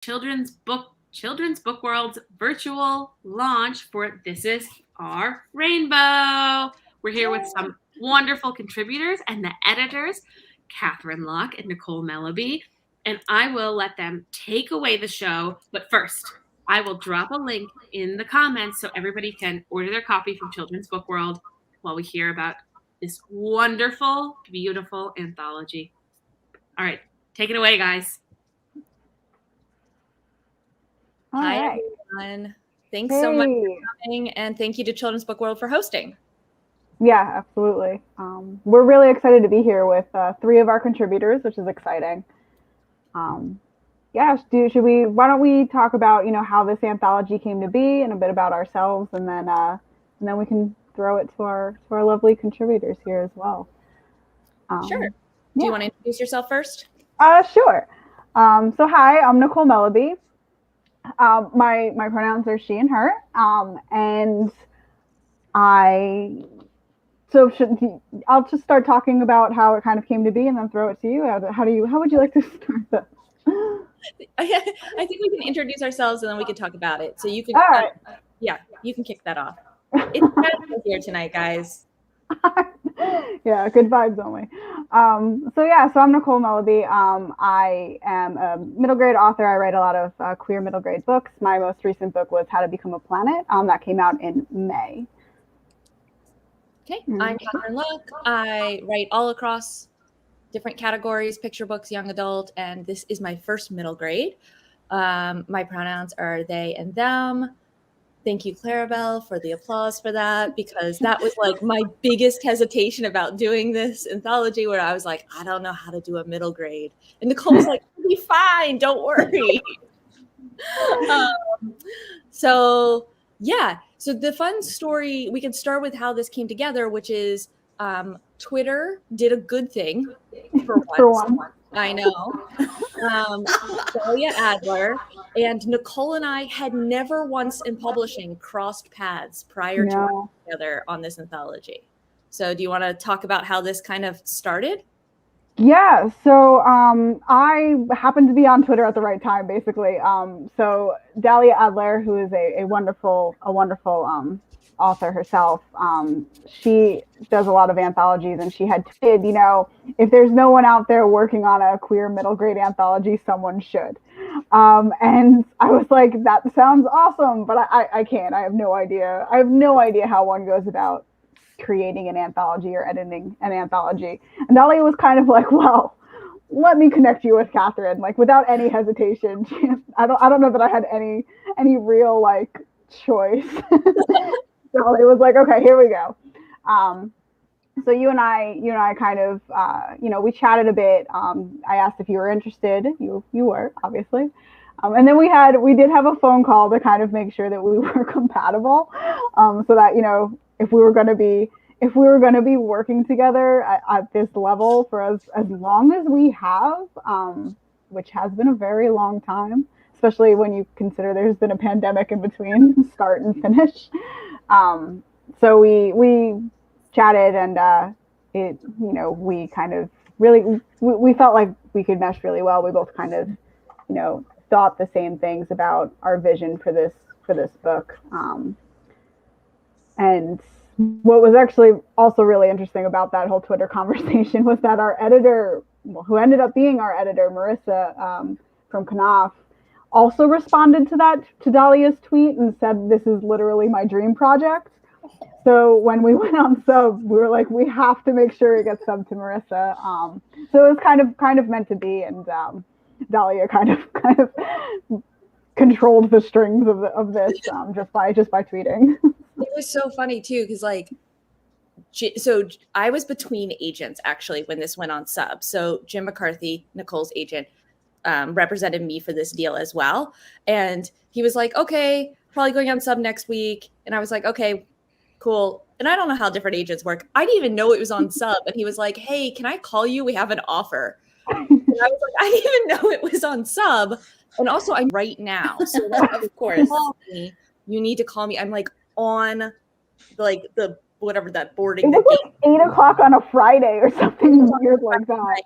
Children's Book World's virtual launch for This Is Our Rainbow. We're here with some wonderful contributors and the editors, Katherine, Locke, and Nicole Melleby, and I will let them take away the show. But first, I will drop a link in the comments so everybody can order their copy from Children's Book World while we hear about this wonderful, beautiful anthology. All right, take it away, guys. Hi, everyone. Thanks so much for coming, and thank you to Children's Book World for hosting. Yeah, absolutely. We're really excited to be here with 3 of our contributors, which is exciting. Why don't we talk about, how this anthology came to be and a bit about ourselves, and then we can throw it to our lovely contributors here as well. Sure. Do you want to introduce yourself first? Sure. So hi, I'm Nicole Melleby. My pronouns are she and her, and I'll just start talking about how it kind of came to be and then throw it to you. How would you like to start this? I think we can introduce ourselves and then we can talk about it. So you can, you can kick that off. It's fun here tonight, guys. Yeah, good vibes only. So I'm Nicole Melleby. I am a middle grade author. I write a lot of queer middle grade books. My most recent book was How to Become a Planet. That came out in May. Okay, I'm Katherine Locke. I write all across different categories, picture books, young adult, and this is my first middle grade. My pronouns are they and them. Thank you, Clarabelle, for the applause for that, because that was like my biggest hesitation about doing this anthology, where I was like, I don't know how to do a middle grade. And Nicole was like, you'll be fine, don't worry. So the fun story, we can start with how this came together, which is Twitter did a good thing for once. I know. Delia Adler and Nicole and I had never once in publishing crossed paths prior to working together on this anthology. So do you want to talk about how this kind of started? Yeah, so I happened to be on Twitter at the right time, basically. So Delia Adler, who is a wonderful author herself, she does a lot of anthologies, and she had tweeted, if there's no one out there working on a queer middle grade anthology, someone should. And I was like, that sounds awesome, but I can't. I have no idea. I have no idea how one goes about creating an anthology or editing an anthology. And Delia was kind of like, well, let me connect you with Katherine, like without any hesitation. I don't know that I had any real choice. So it was like, okay, here we go. So you and I kind of, we chatted a bit. I asked if you were interested. You were, obviously. And then we did have a phone call to kind of make sure that we were compatible. So that, if we were going to be working together at this level for as long as we have, which has been a very long time, especially when you consider there's been a pandemic in between start and finish. So we chatted, and we kind of really, we felt like we could mesh really well. We both kind of, thought the same things about our vision for this book. And what was actually also really interesting about that whole Twitter conversation was that our editor, who ended up being our editor, Marissa from Knopf, also responded to Dalia's tweet and said, "This is literally my dream project." So when we went on sub, we were like, we have to make sure it gets subbed to Marissa. So it was kind of meant to be, and Dalia kind of controlled the strings of this just by tweeting. It was so funny too, because so I was between agents actually when this went on sub. So Jim McCarthy, Nicole's agent, represented me for this deal as well, and he was like, "Okay, probably going on sub next week," and I was like, "Okay, cool." And I don't know how different agents work. I didn't even know it was on sub, and he was like, "Hey, can I call you? We have an offer." And I was like, I didn't even know it was on sub. And also, I'm right now. So of course, you need to call me. I'm on the whatever that boarding. It was 8:00 on a Friday or something weird like that.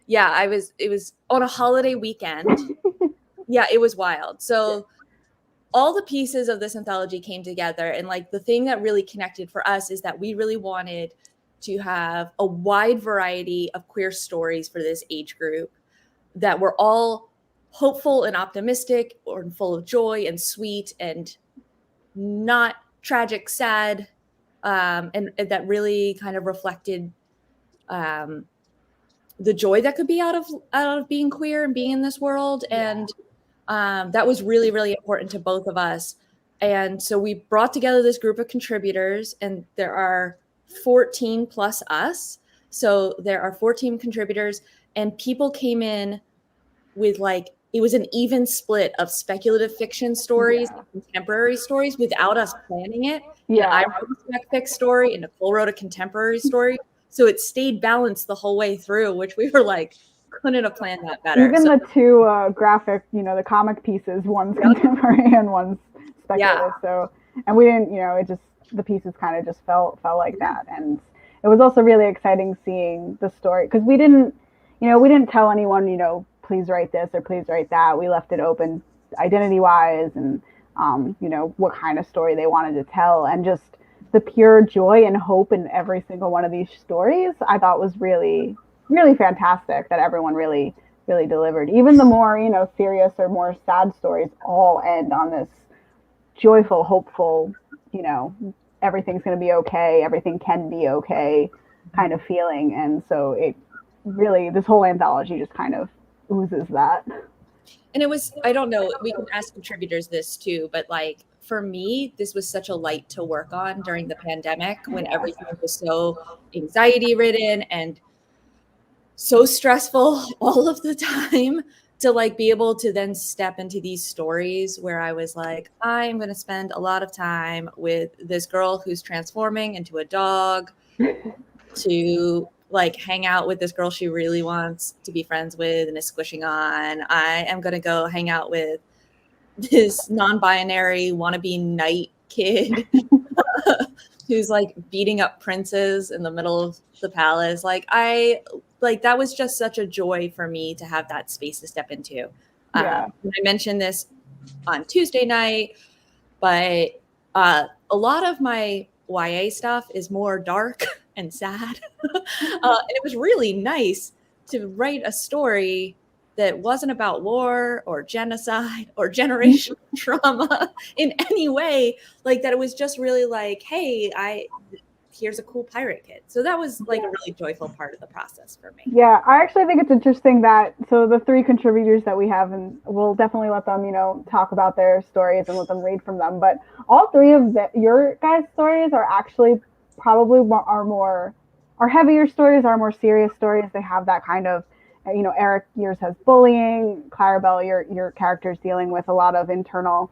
Yeah, it was on a holiday weekend. Yeah, it was wild. So all the pieces of this anthology came together, and like the thing that really connected for us is that we really wanted to have a wide variety of queer stories for this age group that were all hopeful and optimistic or full of joy and sweet and not tragic, sad, and that really kind of reflected the joy that could be out of being queer and being in this world. And that was really, really important to both of us. And so we brought together this group of contributors, and there are 14 plus us. So there are 14 contributors, and people came in with like, it was an even split of speculative fiction stories and contemporary stories without us planning it. Yeah. And I wrote a spec fic story, and Nicole wrote a contemporary story. So it stayed balanced the whole way through, which we were like, couldn't have planned that better. Even the two graphic, the comic pieces, one's contemporary and one's speculative. So, and we didn't, it just, the pieces kind of just felt like that. And it was also really exciting seeing the story, because we didn't tell anyone, please write this or please write that. We left it open identity wise and, what kind of story they wanted to tell. And just the pure joy and hope in every single one of these stories, I thought was really, really fantastic, that everyone really, really delivered. Even the more, serious or more sad stories all end on this joyful, hopeful, everything's going to be okay, everything can be okay kind of feeling. And so it really, this whole anthology just kind of oozes that. And it was, I don't know, we can ask contributors this too, but like for me, this was such a light to work on during the pandemic when everything was so anxiety ridden and so stressful all of the time, to like be able to then step into these stories where I was like, I'm going to spend a lot of time with this girl who's transforming into a dog, to like hang out with this girl she really wants to be friends with and is squishing on. I am going to go hang out with this non-binary wannabe knight kid who's like beating up princes in the middle of the palace. That was just such a joy for me to have that space to step into. I mentioned this on Tuesday night, but a lot of my YA stuff is more dark and sad. And it was really nice to write a story that wasn't about war or genocide or generational trauma in any way, like that. It was just really like, hey, here's a cool pirate kid. So that was like a really joyful part of the process for me. Yeah, I actually think it's interesting that, so the three contributors that we have, and we'll definitely let them, talk about their stories and let them read from them. But all three of your guys' stories are actually probably are heavier stories, are more serious stories. They have that kind of, Eric, yours has bullying. Clarabelle, your character's dealing with a lot of internal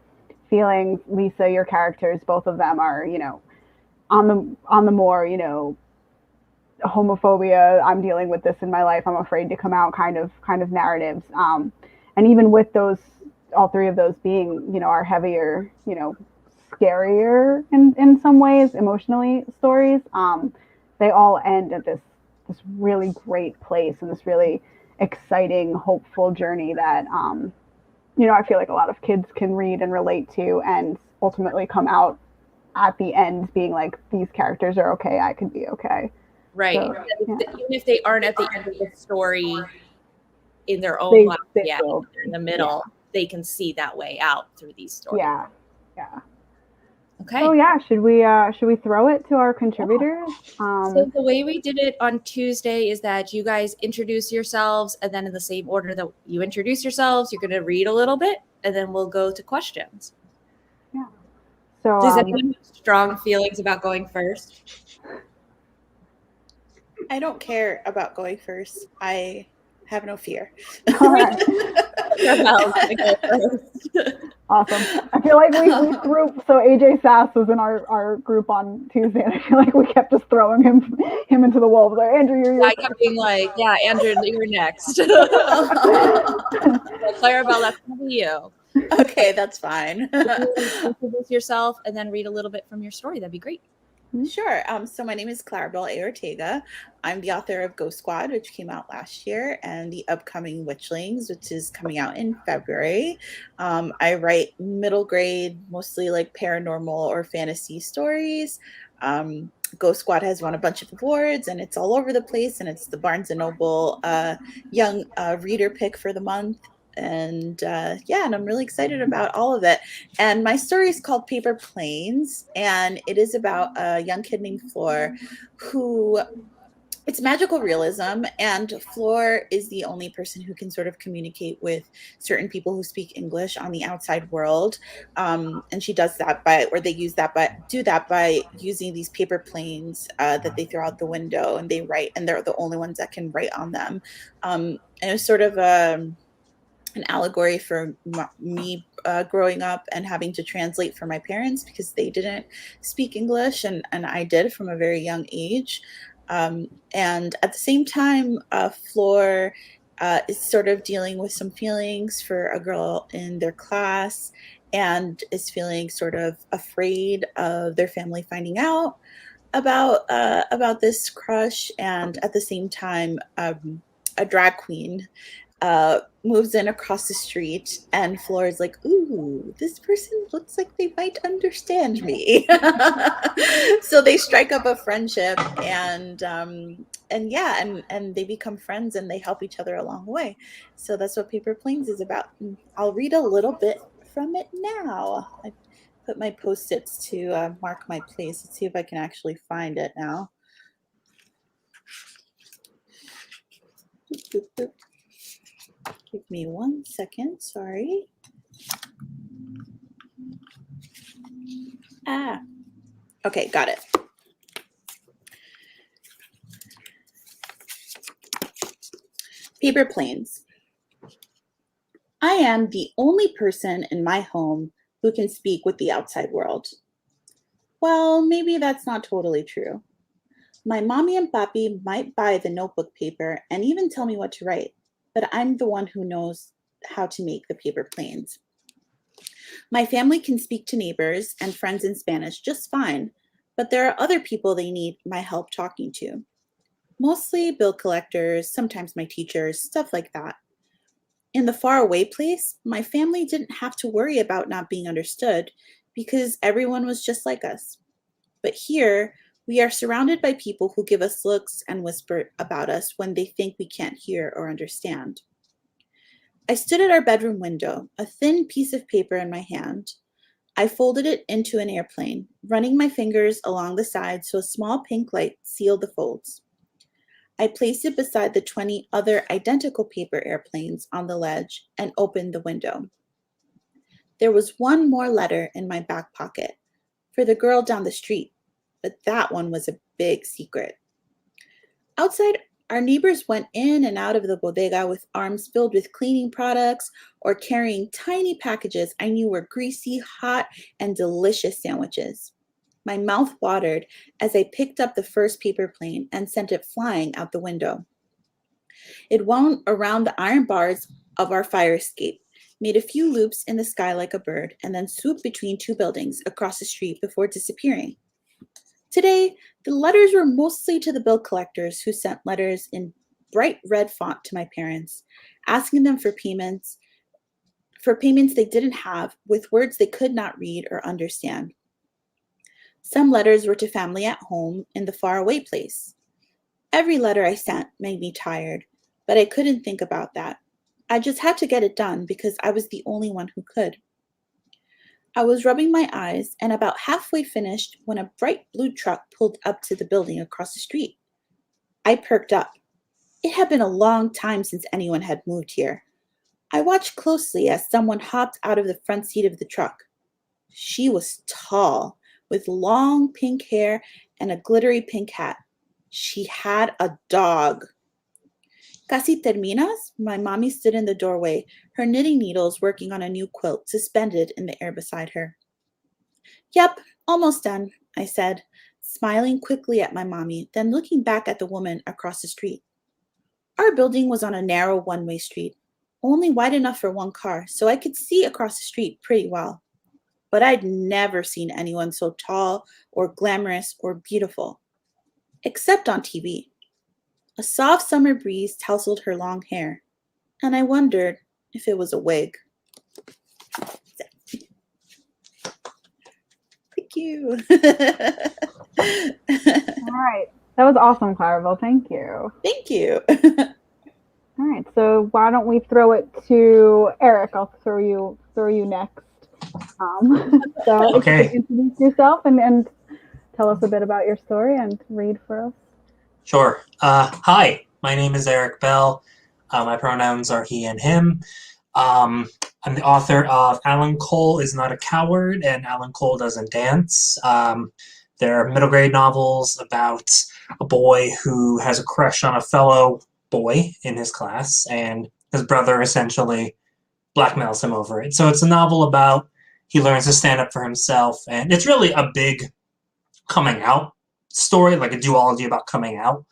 feelings. Lisa, your characters, both of them are, on the more, homophobia, I'm dealing with this in my life, I'm afraid to come out kind of narratives. And even with those, all three of those being, our heavier, scarier in some ways, emotionally stories, they all end at this really great place and this really exciting, hopeful journey that, I feel like a lot of kids can read and relate to, and ultimately come out at the end being like, these characters are okay, I can be okay. Right. So, even if they aren't at the end of the story in their own life, in the middle, they can see that way out through these stories. Yeah. Okay. Oh yeah, should we throw it to our contributors? So the way we did it on Tuesday is that you guys introduce yourselves, and then in the same order that you introduce yourselves, you're going to read a little bit, and then we'll go to questions. Yeah. So does anyone have strong feelings about going first? I don't care about going first. I have no fear. All right. Awesome. I feel like we threw, so AJ Sass was in our group on Tuesday, and I feel like we kept just throwing him into the wolves. Like, Andrew, you're I kept being like, yeah, Andrew, you're next. Clarabelle, that's gonna be you. Okay, that's fine. Introduce yourself and then read a little bit from your story. That'd be great. Sure. So my name is Claribel Ortega. I'm the author of Ghost Squad, which came out last year, and the upcoming Witchlings, which is coming out in February. I write middle grade, mostly like paranormal or fantasy stories. Ghost Squad has won a bunch of awards, and it's all over the place. And it's the Barnes and Noble Young Reader Pick for the month. And yeah, and I'm really excited about all of it. And my story is called Paper Planes, and it is about a young kid named Floor who it's magical realism, and Floor is the only person who can sort of communicate with certain people who speak English on the outside world. And she does that by, or they use that, but do that by using these paper planes that they throw out the window, and they write, and they're the only ones that can write on them. And it was sort of an allegory for me growing up and having to translate for my parents because they didn't speak English, and I did from a very young age. And at the same time, Floor is sort of dealing with some feelings for a girl in their class, and is feeling sort of afraid of their family finding out about this crush. And at the same time, a drag queen moves in across the street, and Floor is like, ooh, this person looks like they might understand me. So they strike up a friendship, and yeah, and they become friends, and they help each other along the way. So that's what Paper Planes is about. I'll read a little bit from it now. I put my post-its to mark my place. Let's see if I can actually find it now. Boop, boop, boop. Give me 1 second, sorry. Okay, got it. Paper Planes. I am the only person in my home who can speak with the outside world. Well, maybe that's not totally true. My mommy and papi might buy the notebook paper and even tell me what to write, but I'm the one who knows how to make the paper planes. My family can speak to neighbors and friends in Spanish just fine, but there are other people they need my help talking to. Mostly bill collectors, sometimes my teachers, stuff like that. In the faraway place, my family didn't have to worry about not being understood because everyone was just like us. But here, we are surrounded by people who give us looks and whisper about us when they think we can't hear or understand. I stood at our bedroom window, a thin piece of paper in my hand. I folded it into an airplane, running my fingers along the side so a small pink light sealed the folds. I placed it beside the 20 other identical paper airplanes on the ledge and opened the window. There was one more letter in my back pocket for the girl down the street, but that one was a big secret. Outside, our neighbors went in and out of the bodega with arms filled with cleaning products or carrying tiny packages I knew were greasy, hot, and delicious sandwiches. My mouth watered as I picked up the first paper plane and sent it flying out the window. It wound around the iron bars of our fire escape, made a few loops in the sky like a bird, and then swooped between two buildings across the street before disappearing. Today, the letters were mostly to the bill collectors who sent letters in bright red font to my parents, asking them for payments they didn't have with words they could not read or understand. Some letters were to family at home in the faraway place. Every letter I sent made me tired, but I couldn't think about that. I just had to get it done because I was the only one who could. I was rubbing my eyes and about halfway finished when a bright blue truck pulled up to the building across the street. I perked up. It had been a long time since anyone had moved here. I watched closely as someone hopped out of the front seat of the truck. She was tall, with long pink hair and a glittery pink hat. She had a dog. Casi terminas? My mommy stood in the doorway, her knitting needles working on a new quilt suspended in the air beside her. Yep, almost done, I said, smiling quickly at my mommy, then looking back at the woman across the street. Our building was on a narrow one-way street, only wide enough for one car, so I could see across the street pretty well. but I'd never seen anyone so tall or glamorous or beautiful, except on TV. A soft summer breeze tousled her long hair, and I wondered if it was a wig. Thank you. All right. That was awesome, Clarabelle. Thank you. Thank you. All right. So why don't we throw it to Eric? I'll throw you next. So Okay. if you could introduce yourself and tell us a bit about your story and read for us. Sure. Hi, my name is Eric Bell. My pronouns are he and him. I'm the author of Alan Cole is Not a Coward and Alan Cole Doesn't Dance. They're middle grade novels about a boy who has a crush on a fellow boy in his class, and his brother essentially blackmails him over it. So it's a novel about he learns to stand up for himself, and it's really a big coming out story, like a duology about coming out,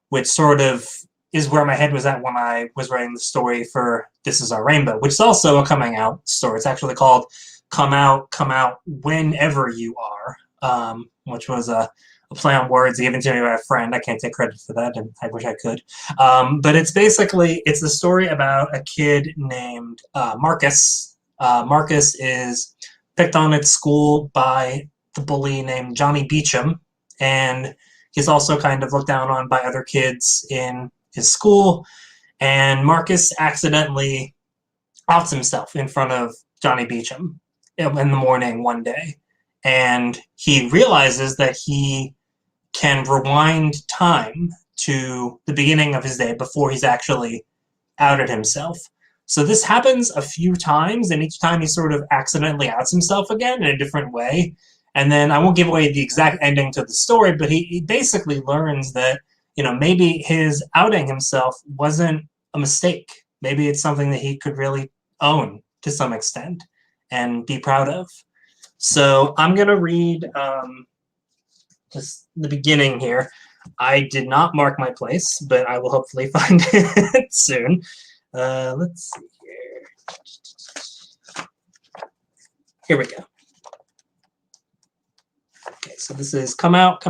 which sort of is where my head was at when I was writing the story for This Is Our Rainbow, which is also a coming out story. It's actually called Come Out Whenever You Are, which was a play on words given to me by a friend. I can't take credit for that, and I wish I could. But it's the story about a kid named Marcus. Marcus is picked on at school by the bully named Johnny Beecham, and he's also kind of looked down on by other kids in his school. And Marcus accidentally outs himself in front of Johnny Beecham in the morning one day. And he realizes that he can rewind time to the beginning of his day before he's actually outed himself. So this happens a few times, and each time he sort of accidentally outs himself again in a different way. And then I won't give away the exact ending to the story, but he basically learns that, maybe his outing himself wasn't a mistake. Maybe it's something that he could really own to some extent and be proud of. So I'm going to read just the beginning here. I did not mark my place, but I will hopefully find it soon. Let's see here. Here we go. Okay, so this is Come Out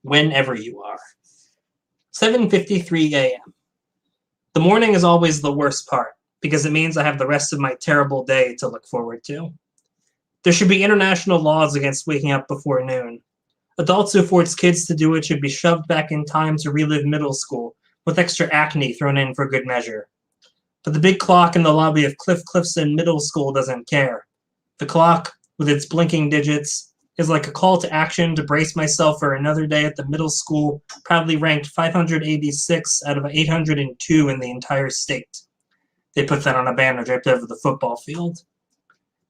Whenever You Are. 7:53 a.m. The morning is always the worst part, because it means I have the rest of my terrible day to look forward to. There should be international laws against waking up before noon. Adults who force kids to do it should be shoved back in time to relive middle school, with extra acne thrown in for good measure. But the big clock in the lobby of Cliff Clifton Middle School doesn't care. The clock, with its blinking digits, is like a call to action to brace myself for another day at the middle school, proudly ranked 586 out of 802 in the entire state. They put that on a banner draped over the football field.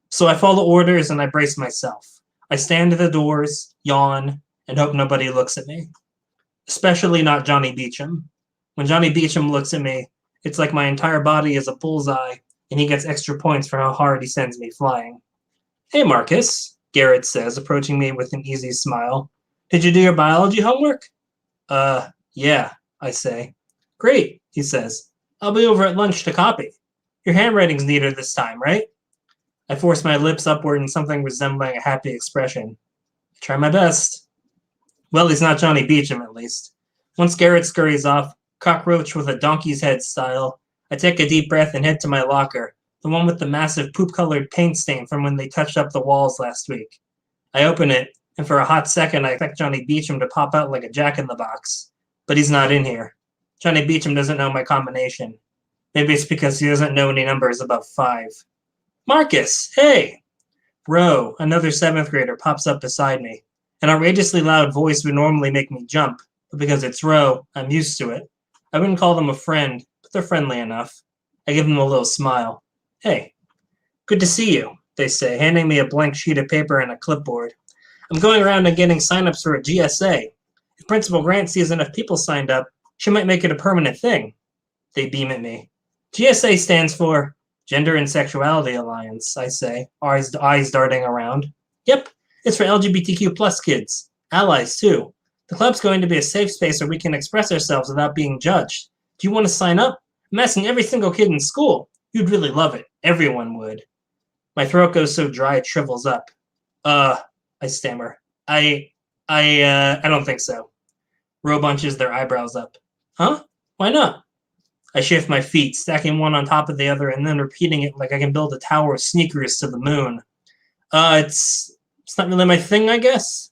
So I follow orders and I brace myself. I stand at the doors, yawn, and hope nobody looks at me. Especially not Johnny Beecham. When Johnny Beecham looks at me, it's like my entire body is a bullseye, and he gets extra points for how hard he sends me flying. Hey, Marcus, Garrett says, approaching me with an easy smile. Did you do your biology homework? Yeah, I say. Great, he says. I'll be over at lunch to copy. Your handwriting's neater this time, right? I force my lips upward in something resembling a happy expression. I try my best. Well, he's not Johnny Beecham, at least. Once Garrett scurries off, cockroach with a donkey's head style, I take a deep breath and head to my locker, the one with the massive poop-colored paint stain from when they touched up the walls last week. I open it, and for a hot second I expect Johnny Beecham to pop out like a jack-in-the-box. But he's not in here. Johnny Beecham doesn't know my combination. Maybe it's because he doesn't know any numbers above 5. Marcus, hey! Ro, another 7th grader, pops up beside me. An outrageously loud voice would normally make me jump, but because it's Ro, I'm used to it. I wouldn't call them a friend, but they're friendly enough. I give them a little smile. Hey, good to see you, they say, handing me a blank sheet of paper and a clipboard. I'm going around and getting sign-ups for a GSA. If Principal Grant sees enough people signed up, she might make it a permanent thing. They beam at me. GSA stands for Gender and Sexuality Alliance, I say, eyes darting around. Yep, it's for LGBTQ plus kids. Allies, too. The club's going to be a safe space where we can express ourselves without being judged. Do you want to sign up? I'm asking every single kid in school. You'd really love it. Everyone would. My throat goes so dry it shrivels up. I stammer. I don't think so. Ro bunches their eyebrows up. Huh? Why not? I shift my feet, stacking one on top of the other and then repeating it like I can build a tower of sneakers to the moon. It's not really my thing, I guess.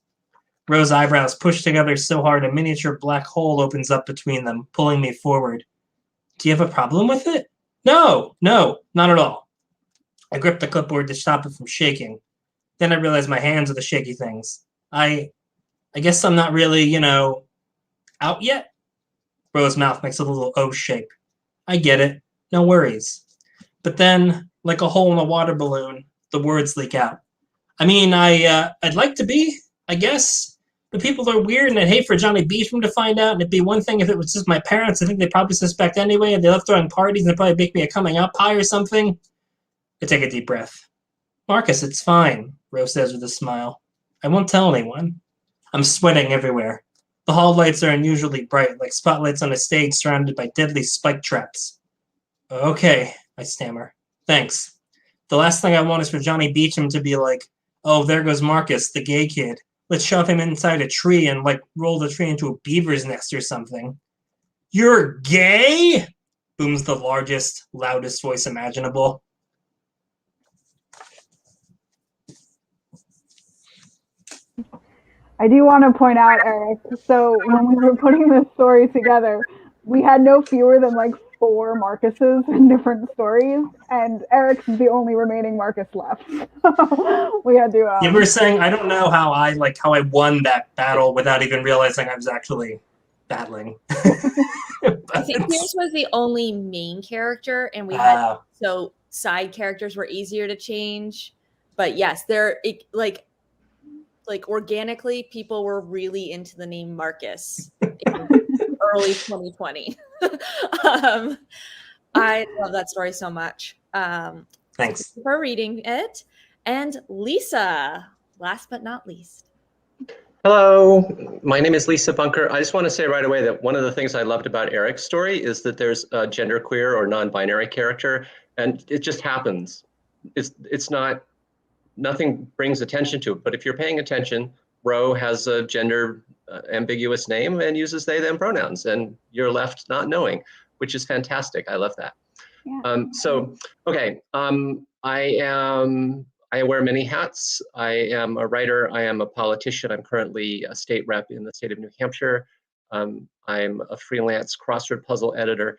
Ro's eyebrows push together so hard a miniature black hole opens up between them, pulling me forward. Do you have a problem with it? No, not at all. I grip the clipboard to stop it from shaking. Then I realize my hands are the shaky things. I guess I'm not really, out yet? Ro's mouth makes a little O shape. I get it. No worries. But then, like a hole in a water balloon, the words leak out. I mean, I'd like to be, I guess. But people are weird, and I'd hate for Johnny Beachman to find out, and it'd be one thing if it was just my parents. I think they'd probably suspect anyway, and they love throwing parties, and they'd probably make me a coming-out pie or something. I take a deep breath. Marcus, it's fine, Rose says with a smile. I won't tell anyone. I'm sweating everywhere. The hall lights are unusually bright, like spotlights on a stage surrounded by deadly spike traps. Okay, I stammer. Thanks. The last thing I want is for Johnny Beachman to be like, oh, there goes Marcus, the gay kid. Let's shove him inside a tree and, roll the tree into a beaver's nest or something. You're gay? Booms the largest, loudest voice imaginable. I do want to point out, Eric, so when we were putting this story together, we had no fewer than 4 Marcuses in different stories, and Eric's the only remaining Marcus left. We had to. You were saying, I don't know how I won that battle without even realizing I was actually battling. I think Pierce was the only main character, and we had so side characters were easier to change. But yes, organically, people were really into the name Marcus in early 2020. I love that story so much. Thanks for reading it. And Lisa, last but not least. Hello, my name is Lisa Bunker. I just want to say right away that one of the things I loved about Eric's story is that there's a genderqueer or non-binary character, and it just happens. It's not, nothing brings attention to it, but if you're paying attention, Ro has a gender ambiguous name and uses they, them pronouns, and you're left not knowing, which is fantastic. I love that. Yeah. I wear many hats. I am a writer. I am a politician. I'm currently a state rep in the state of New Hampshire. I'm a freelance crossword puzzle editor.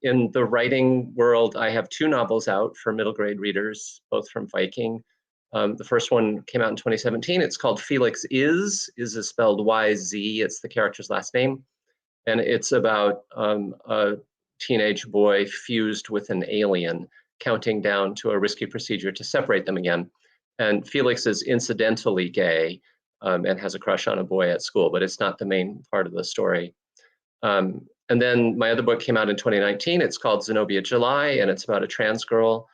In the writing world, I have 2 novels out for middle grade readers, both from Viking. The first one came out in 2017. It's called Felix Is spelled Y-Z. It's the character's last name. And it's about a teenage boy fused with an alien, counting down to a risky procedure to separate them again. And Felix is incidentally gay and has a crush on a boy at school, but it's not the main part of the story. And then my other book came out in 2019. It's called Zenobia July, and it's about a trans girl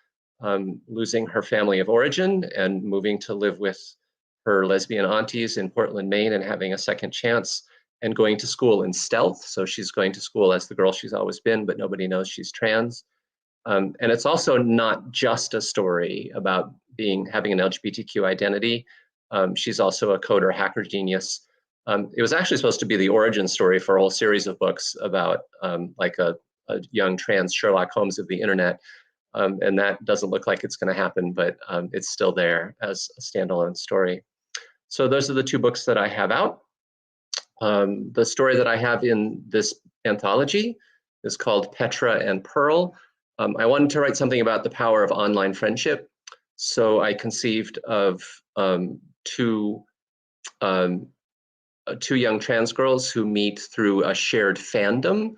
losing her family of origin and moving to live with her lesbian aunties in Portland, Maine, and having a second chance and going to school in stealth. So she's going to school as the girl she's always been, but nobody knows she's trans. And it's also not just a story about having an LGBTQ identity. She's also a coder, hacker genius. It was actually supposed to be the origin story for a whole series of books about like a young trans Sherlock Holmes of the internet. And that doesn't look like it's going to happen, but it's still there as a standalone story. So those are the 2 books that I have out. The story that I have in this anthology is called Petra and Pearl. I wanted to write something about the power of online friendship. So I conceived of 2 young trans girls who meet through a shared fandom.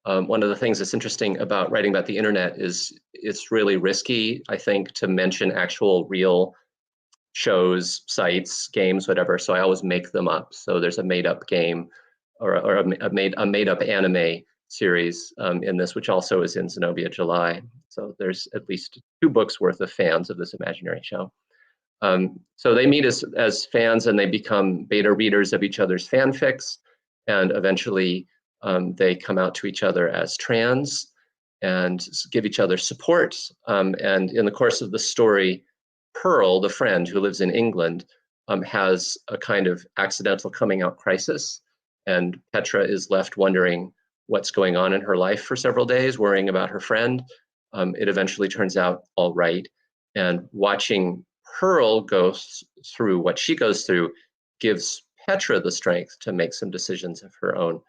One of the things that's interesting about writing about the internet is it's really risky, I think, to mention actual real shows, sites, games, whatever. So I always make them up. So there's a made up game or a made up anime series in this, which also is in Zenobia July. So there's at least 2 books worth of fans of this imaginary show. So they meet as fans and they become beta readers of each other's fanfics. And eventually they come out to each other as trans and give each other support. And in the course of the story, Pearl, the friend who lives in England, has a kind of accidental coming out crisis, and Petra is left wondering what's going on in her life for several days, worrying about her friend. It eventually turns out all right, and watching Pearl go through what she goes through gives Petra the strength to make some decisions of her own,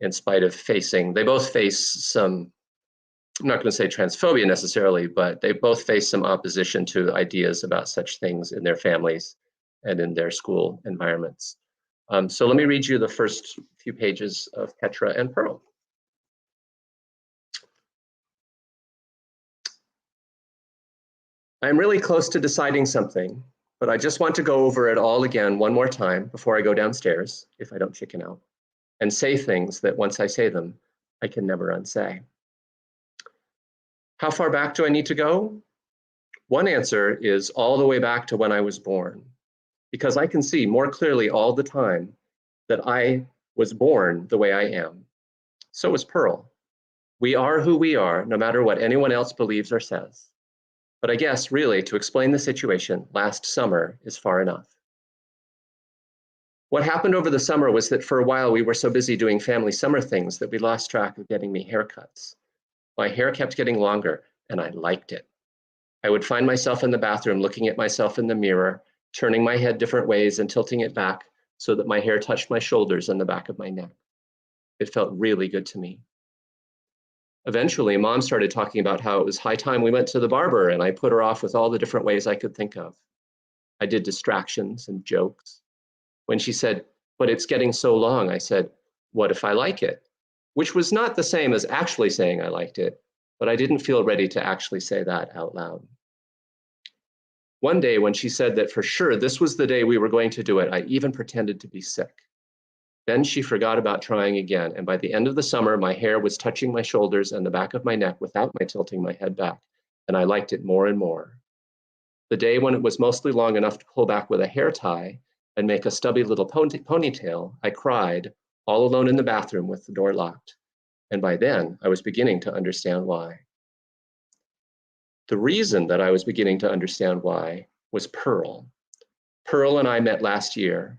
in spite of they both face some, I'm not going to say transphobia necessarily, but they both face some opposition to ideas about such things in their families and in their school environments. So let me read you the first few pages of Petra and Pearl. I'm really close to deciding something, but I just want to go over it all again one more time before I go downstairs, if I don't chicken out, and say things that once I say them, I can never unsay. How far back do I need to go? One answer is all the way back to when I was born, because I can see more clearly all the time that I was born the way I am. So is Pearl. We are who we are, no matter what anyone else believes or says. But I guess, really, to explain the situation last summer is far enough. What happened over the summer was that for a while we were so busy doing family summer things that we lost track of getting me haircuts. My hair kept getting longer, and I liked it. I would find myself in the bathroom looking at myself in the mirror, turning my head different ways and tilting it back so that my hair touched my shoulders and the back of my neck. It felt really good to me. Eventually, Mom started talking about how it was high time we went to the barber, and I put her off with all the different ways I could think of. I did distractions and jokes. When she said, "But it's getting so long," I said, "What if I like it?" Which was not the same as actually saying I liked it, but I didn't feel ready to actually say that out loud. One day when she said that for sure this was the day we were going to do it, I even pretended to be sick. Then she forgot about trying again, and by the end of the summer, my hair was touching my shoulders and the back of my neck without my tilting my head back, and I liked it more and more. The day when it was mostly long enough to pull back with a hair tie and make a stubby little ponytail, I cried, all alone in the bathroom with the door locked. And by then, I was beginning to understand why. The reason that I was beginning to understand why was Pearl. Pearl and I met last year.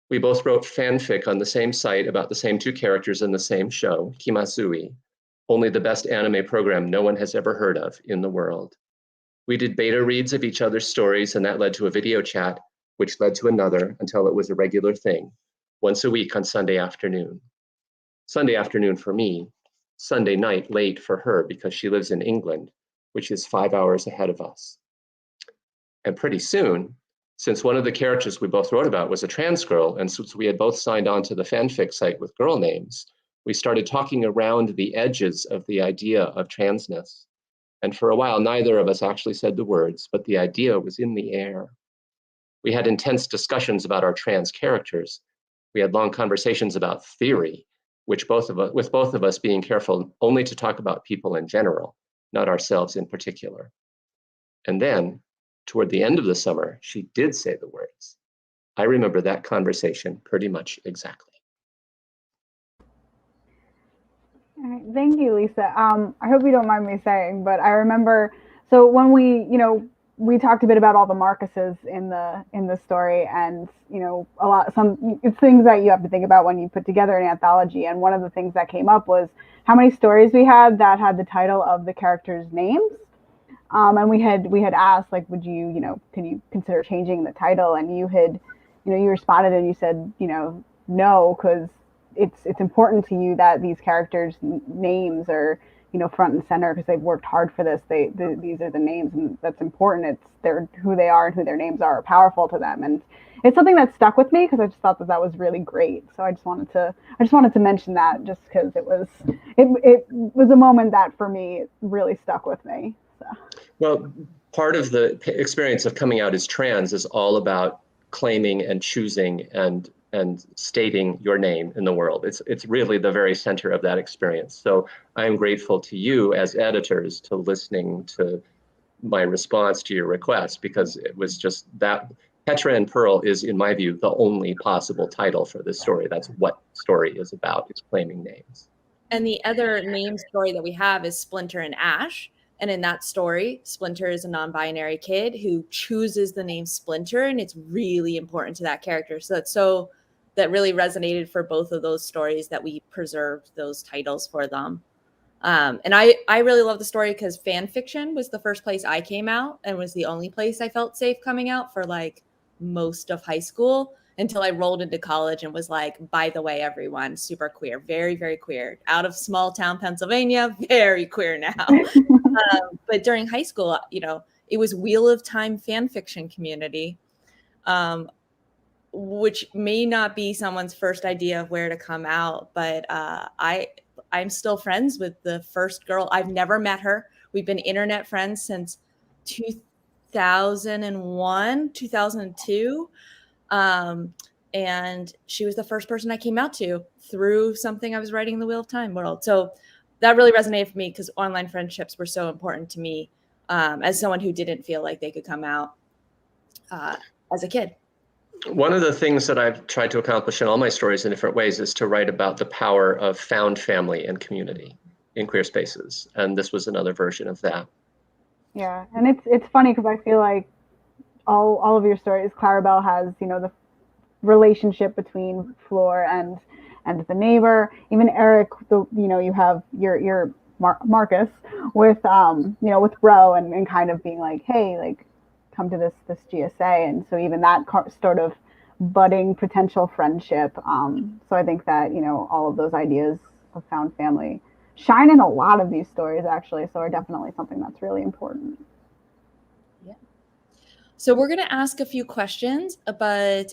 We both wrote fanfic on the same site about the same two characters in the same show, Kimasui, only the best anime program no one has ever heard of in the world. We did beta reads of each other's stories, and that led to a video chat, which led to another until it was a regular thing, once a week on Sunday afternoon. Sunday afternoon for me, Sunday night late for her because she lives in England, which is 5 hours ahead of us. And pretty soon, since one of the characters we both wrote about was a trans girl, and since we had both signed on to the fanfic site with girl names, we started talking around the edges of the idea of transness. And for a while, neither of us actually said the words, but the idea was in the air. We had intense discussions about our trans characters. We had long conversations about theory, with both of us being careful only to talk about people in general, not ourselves in particular. And then, toward the end of the summer, she did say the words. I remember that conversation pretty much exactly. All right, thank you, Lisa. I hope you don't mind me saying, but I remember, so when we talked a bit about all the Marcuses in the story, and it's things that you have to think about when you put together an anthology. And one of the things that came up was how many stories we had that had the title of the characters' names. And we had asked, like, would you, can you consider changing the title? And you had, you responded and you said, no, because it's important to you that these characters' names are, front and center because they've worked hard for this. These are the names, and that's important. They're who they are and who their names are powerful to them. And it's something that stuck with me because I just thought that was really great. So I just wanted to mention that just because it was a moment that for me really stuck with me. So. Well, part of the experience of coming out as trans is all about claiming and choosing and stating your name in the world. It's really the very center of that experience. So I'm grateful to you as editors to listening to my response to your request, because it was just that Petra and Pearl is, in my view, the only possible title for this story. That's what story is about, is claiming names. And the other name story that we have is Splinter and Ash, And in that story, Splinter is a non-binary kid who chooses the name Splinter, and it's really important to that character. So that really resonated for both of those stories, that we preserved those titles for them. And I really love the story because fan fiction was the first place I came out, and was the only place I felt safe coming out for like most of high school, until I rolled into college and was like, by the way, everyone, super queer, very, very queer, out of small town Pennsylvania, very queer now. But during high school, you know, it was Wheel of Time fan fiction community, which may not be someone's first idea of where to come out, but I'm still friends with the first girl. I've never met her. We've been internet friends since 2001, 2002. And she was the first person I came out to through something I was writing in the Wheel of Time world. So that really resonated for me, because online friendships were so important to me, as someone who didn't feel like they could come out as a kid. One of the things that I've tried to accomplish in all my stories in different ways is to write about the power of found family and community in queer spaces. And this was another version of that. Yeah, and it's funny because I feel like all of your stories, Clarabelle has, you know, the relationship between Floor and the neighbor. Even Eric, you know, you have your Marcus with you know, with Ro and kind of being like, hey, like, come to this GSA, and so even that sort of budding potential friendship. So I think that, you know, all of those ideas of found family shine in a lot of these stories, actually, so are definitely something that's really important. Yeah. So we're going to ask a few questions, but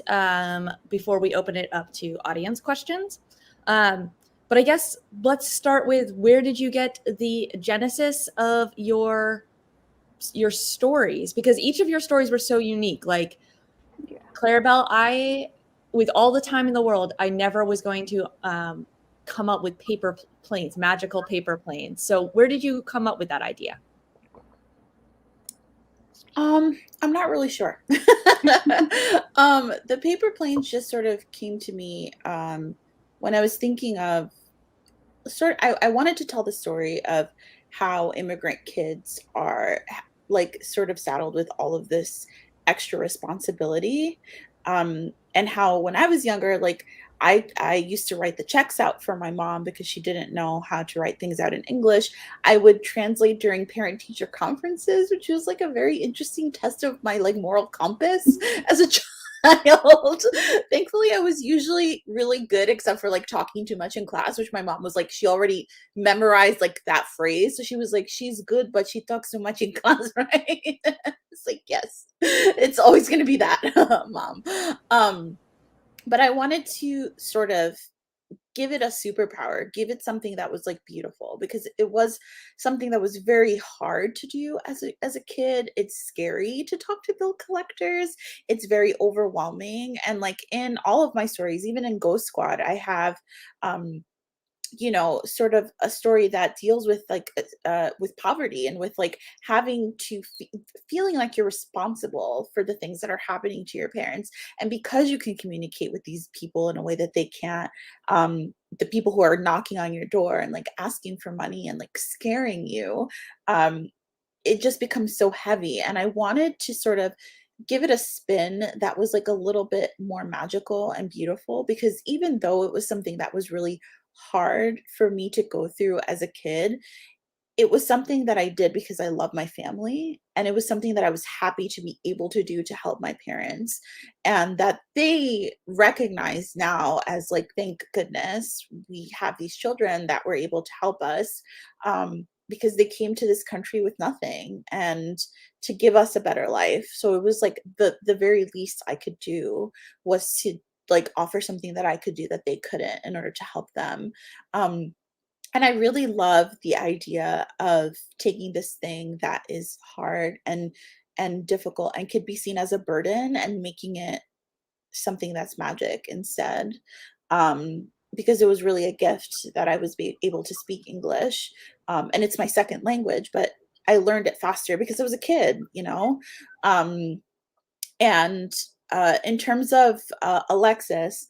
before we open it up to audience questions. But I guess let's start with, where did you get the genesis of your stories? Because each of your stories were so unique. Like, Yeah. Clarabelle, with all the time in the world, I never was going to come up with paper planes, magical paper planes. So where did you come up with that idea? I'm not really sure. The paper planes just sort of came to me when I was thinking of I wanted to tell the story of how immigrant kids are like sort of saddled with all of this extra responsibility. And how when I was younger, like I used to write the checks out for my mom because she didn't know how to write things out in English. I would translate during parent teacher conferences, which was like a very interesting test of my like moral compass as a child. Thankfully, I was usually really good, except for like talking too much in class, which my mom was like, she already memorized like that phrase. So she was like, she's good, but she talks so much in class, right? It's like, yes, it's always going to be that, mom. But I wanted to sort of give it a superpower, give it something that was like beautiful, because it was something that was very hard to do as a kid. It's scary to talk to bill collectors. It's very overwhelming. And like in all of my stories, even in Ghost Squad, I have you know, sort of a story that deals with like with poverty and with like having to feeling like you're responsible for the things that are happening to your parents. And because you can communicate with these people in a way that they can't, the people who are knocking on your door and like asking for money and like scaring you, it just becomes so heavy. And I wanted to sort of give it a spin that was like a little bit more magical and beautiful, because even though it was something that was really hard for me to go through as a kid, it was something that I did because I love my family, and it was something that I was happy to be able to do to help my parents, and that they recognize now as like, thank goodness we have these children that were able to help us, because they came to this country with nothing and to give us a better life. So it was like the very least I could do was to like offer something that I could do that they couldn't in order to help them. And I really love the idea of taking this thing that is hard and difficult and could be seen as a burden and making it something that's magic instead. Because it was really a gift that I was able to speak English. And it's my second language, but I learned it faster because I was a kid, you know? And in terms of Alexis,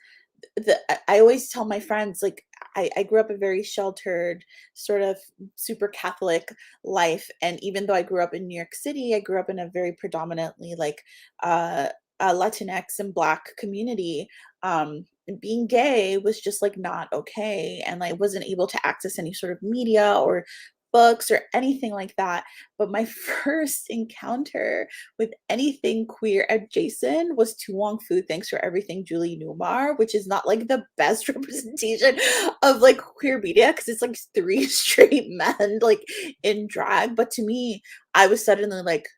I always tell my friends, like, I grew up a very sheltered, sort of super Catholic life. And even though I grew up in New York City, I grew up in a very predominantly like a Latinx and Black community. And being gay was just like not okay. And I wasn't able to access any sort of media or books or anything like that. But my first encounter with anything queer adjacent was To Wong Fu, Thanks for Everything, Julie Newmar, which is not like the best representation of like queer media because it's like three straight men like in drag. But to me, I was suddenly like,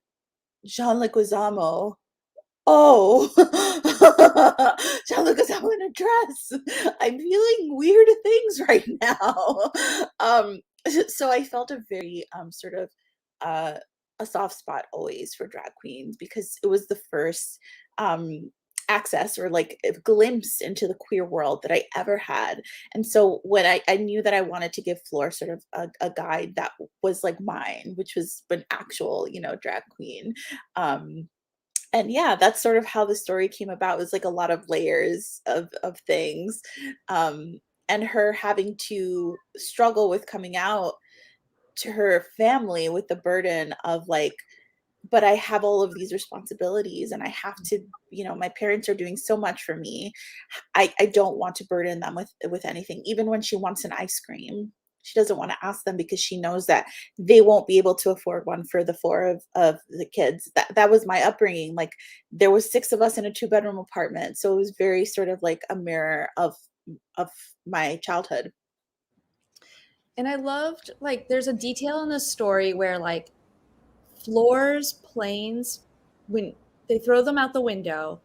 Jean Leguizamo. Oh, Jean Leguizamo in a dress. I'm feeling weird things right now. So I felt a very sort of a soft spot always for drag queens because it was the first access or like a glimpse into the queer world that I ever had. And so when I knew that I wanted to give Floor sort of a guide that was like mine, which was an actual, you know, drag queen. And yeah, that's sort of how the story came about. It was like a lot of layers of things. And her having to struggle with coming out to her family with the burden of like, but I have all of these responsibilities and I have to, you know, my parents are doing so much for me. I don't want to burden them with anything. Even when she wants an ice cream, she doesn't want to ask them because she knows that they won't be able to afford one for the four of the kids. That was my upbringing. Like there was 6 of us in a 2-bedroom apartment. So it was very sort of like a mirror of my childhood. And I loved, like, there's a detail in the story where like Floor's planes, when they throw them out the window,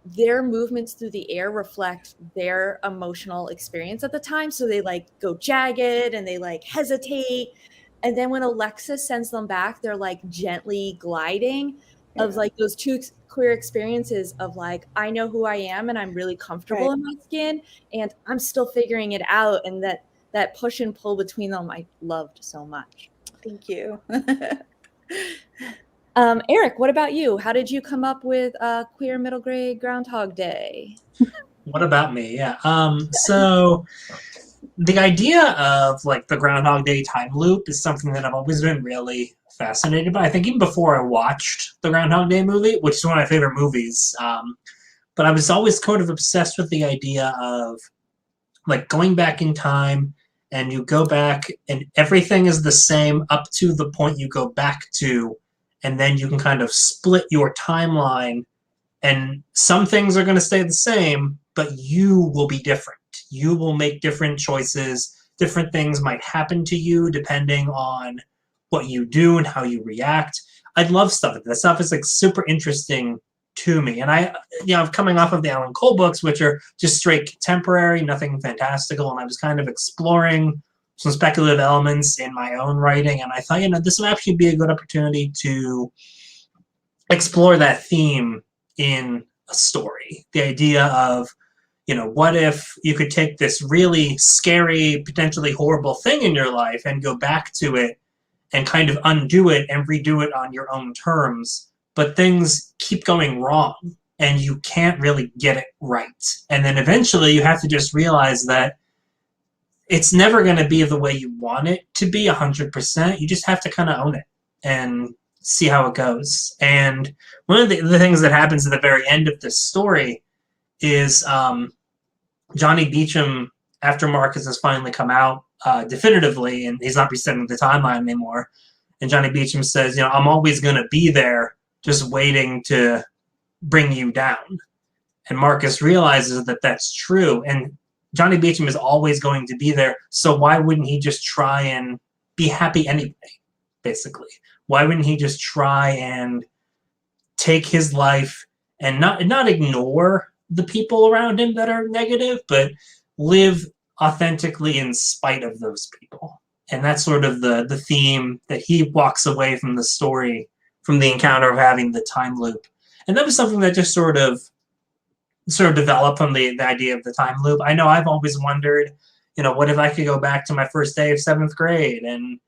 their movements through the air reflect their emotional experience at the time. So they like go jagged and they like hesitate. And then when Alexis sends them back, they're like gently gliding of like those two queer experiences of like, I know who I am and I'm really comfortable in my skin and I'm still figuring it out. And that push and pull between them, I loved so much. Thank you. Eric, what about you? How did you come up with queer middle grade Groundhog Day? What about me? Yeah. So the idea of like the Groundhog Day time loop is something that I've always been really fascinated by. I think even before I watched the Groundhog Day movie, which is one of my favorite movies. But I was always kind of obsessed with the idea of like going back in time and you go back and everything is the same up to the point you go back to. And then you can kind of split your timeline and some things are going to stay the same, but you will be different. You will make different choices. Different things might happen to you depending on what you do and how you react. I love stuff like that. Stuff is like super interesting to me. And I'm coming off of the Alan Cole books, which are just straight contemporary, nothing fantastical. And I was kind of exploring some speculative elements in my own writing. And I thought, this would actually be a good opportunity to explore that theme in a story. The idea of, what if you could take this really scary, potentially horrible thing in your life and go back to it and kind of undo it and redo it on your own terms, but things keep going wrong and you can't really get it right. And then eventually you have to just realize that it's never going to be the way you want it to be 100%. You just have to kind of own it and see how it goes. And one of the things that happens at the very end of this story is Johnny Beecham, after Marcus has finally come out definitively and he's not resetting the timeline anymore, and Johnny Beecham says, I'm always going to be there just waiting to bring you down. And Marcus realizes that that's true. And Johnny Beecham is always going to be there, so why wouldn't he just try and be happy anyway, basically? Why wouldn't he just try and take his life and not ignore the people around him that are negative, but live authentically in spite of those people? And that's sort of the theme that he walks away from the story, from the encounter of having the time loop. And that was something that just sort of developed from the idea of the time loop. I know I've always wondered, what if I could go back to my first day of 7th grade and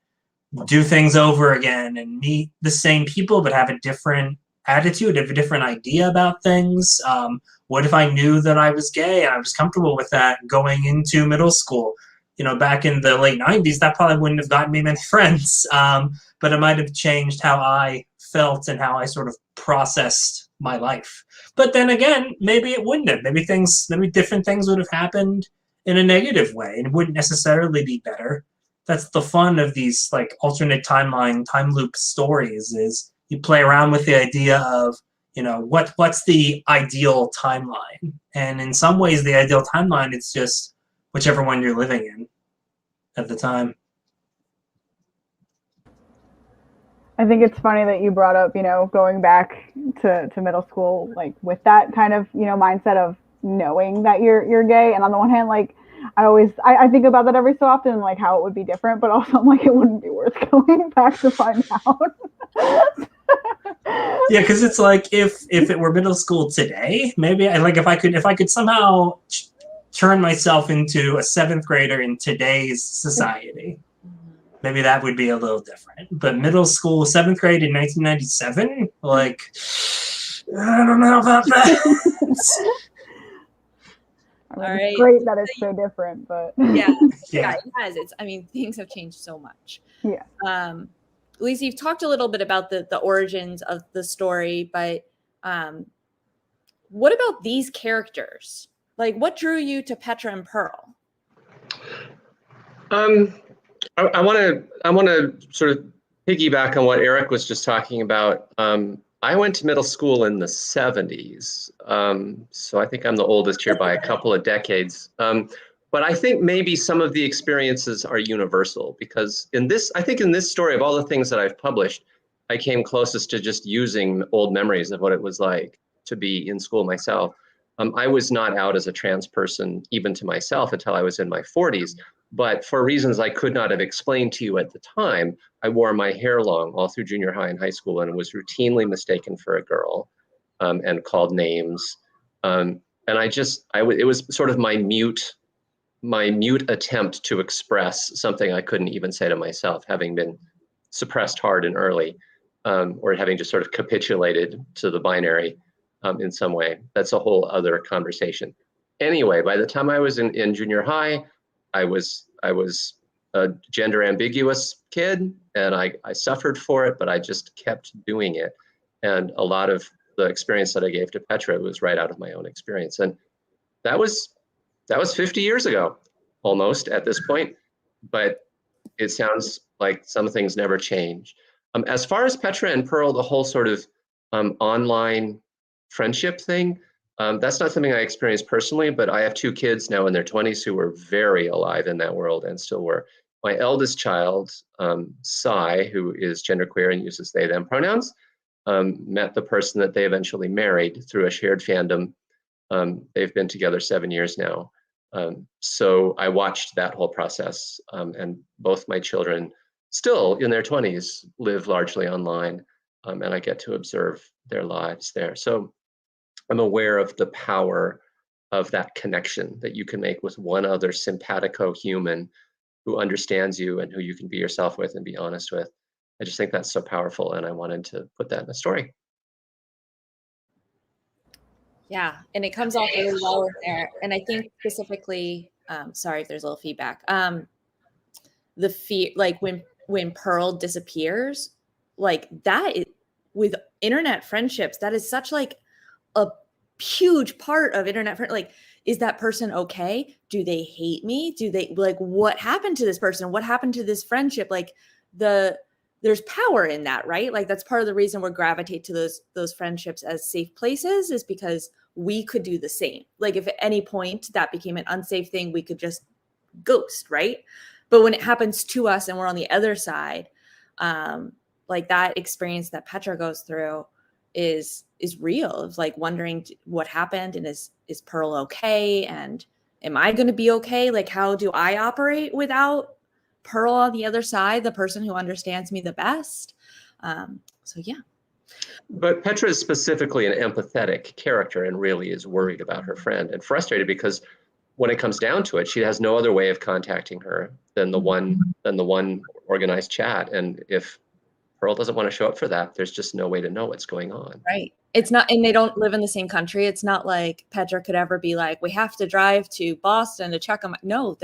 do things over again and meet the same people but have a different attitude, a different idea about things. What if I knew that I was gay and I was comfortable with that going into middle school? You know, back in the late 90s, that probably wouldn't have gotten me many friends, but it might have changed how I felt and how I sort of processed my life. But then again, maybe it wouldn't have. Maybe different things would have happened in a negative way, and it wouldn't necessarily be better. That's the fun of these like alternate timeline, time loop stories, is you play around with the idea of, you know, what's the ideal timeline? And in some ways, the ideal timeline, it's just whichever one you're living in at the time. I think it's funny that you brought up, you know, going back to middle school, like with that kind of, you know, mindset of knowing that you're gay. And on the one hand, like I think about that every so often, like how it would be different, but also I'm like, it wouldn't be worth going back to find out. Yeah, because it's like if it were middle school today, maybe if I could somehow turn myself into a 7th grader in today's society, maybe that would be a little different. But middle school, 7th grade in 1997, like, I don't know about that. I mean, All right. It's great that it's so different, but Yeah, Yeah. it has. I mean, things have changed so much. Yeah. Lisa, you've talked a little bit about the origins of the story, but what about these characters? Like, what drew you to Petra and Pearl? I want to sort of piggyback on what Eric was just talking about. I went to middle school in the 70s, so I think I'm the oldest here by a couple of decades. But I think maybe some of the experiences are universal, because I think in this story, of all the things that I've published, I came closest to just using old memories of what it was like to be in school myself. I was not out as a trans person, even to myself, until I was in my 40s. But for reasons I could not have explained to you at the time, I wore my hair long all through junior high and high school, and was routinely mistaken for a girl and called names. And it was sort of my mute attempt to express something I couldn't even say to myself, having been suppressed hard and early, or having just sort of capitulated to the binary in some way. That's a whole other conversation. Anyway, by the time I was in junior high, I was a gender ambiguous kid, and I suffered for it, but I just kept doing it. And a lot of the experience that I gave to Petra was right out of my own experience. And that was 50 years ago, almost at this point, but it sounds like some things never change. As far as Petra and Pearl, the whole sort of online friendship thing, that's not something I experienced personally, but I have 2 kids now in their 20s who were very alive in that world and still were. My eldest child, Sai, who is genderqueer and uses they, them pronouns, met the person that they eventually married through a shared fandom. They've been together 7 years now. So I watched that whole process, and both my children, still in their 20s, live largely online, and I get to observe their lives there. So I'm aware of the power of that connection that you can make with one other simpatico human who understands you and who you can be yourself with and be honest with. I just think that's so powerful, and I wanted to put that in the story. Yeah, and it comes off really well in there. And I think specifically, sorry if there's a little feedback. The fear, like when Pearl disappears, like that is, with internet friendships, that is such like a huge part of internet friend. Like, is that person okay? Do they hate me? Do they, like, what happened to this person? What happened to this friendship? Like, there's power in that, right? Like, that's part of the reason we gravitate to those friendships as safe places, is because we could do the same. Like, if at any point that became an unsafe thing, we could just ghost, right? But when it happens to us and we're on the other side, like that experience that Petra goes through is real. It's like wondering what happened, and is Pearl okay? And am I going to be okay? Like, how do I operate without Pearl on the other side, the person who understands me the best? So yeah. But Petra is specifically an empathetic character and really is worried about her friend and frustrated because when it comes down to it, she has no other way of contacting her than the one organized chat. And if Pearl doesn't want to show up for that. There's just no way to know what's going on. Right. It's not, and they don't live in the same country. It's not like Petra could ever be like, we have to drive to Boston to check on. No,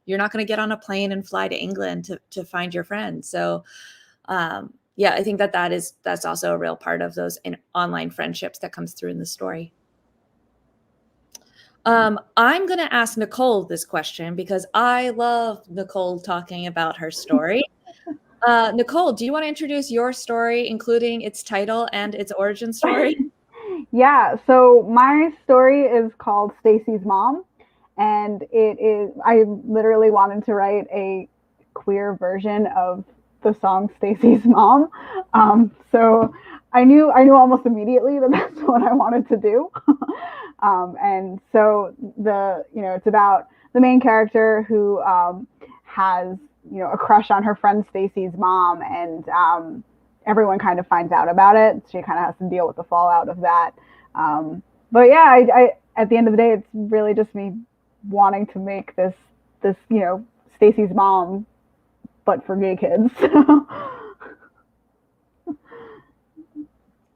you're not going to get on a plane and fly to England to find your friends. So, yeah, I think that's also a real part of those online friendships that comes through in the story. I'm going to ask Nicole this question because I love Nicole talking about her story. Nicole, do you want to introduce your story, including its title and its origin story? Yeah, so my story is called Stacy's Mom, and I literally wanted to write a queer version of the song Stacy's Mom. So I knew almost immediately that that's what I wanted to do. And so it's about the main character who has, a crush on her friend Stacy's mom, and everyone kind of finds out about it. She kind of has to deal with the fallout of that. But yeah, I at the end of the day, it's really just me wanting to make this Stacy's Mom, but for gay kids.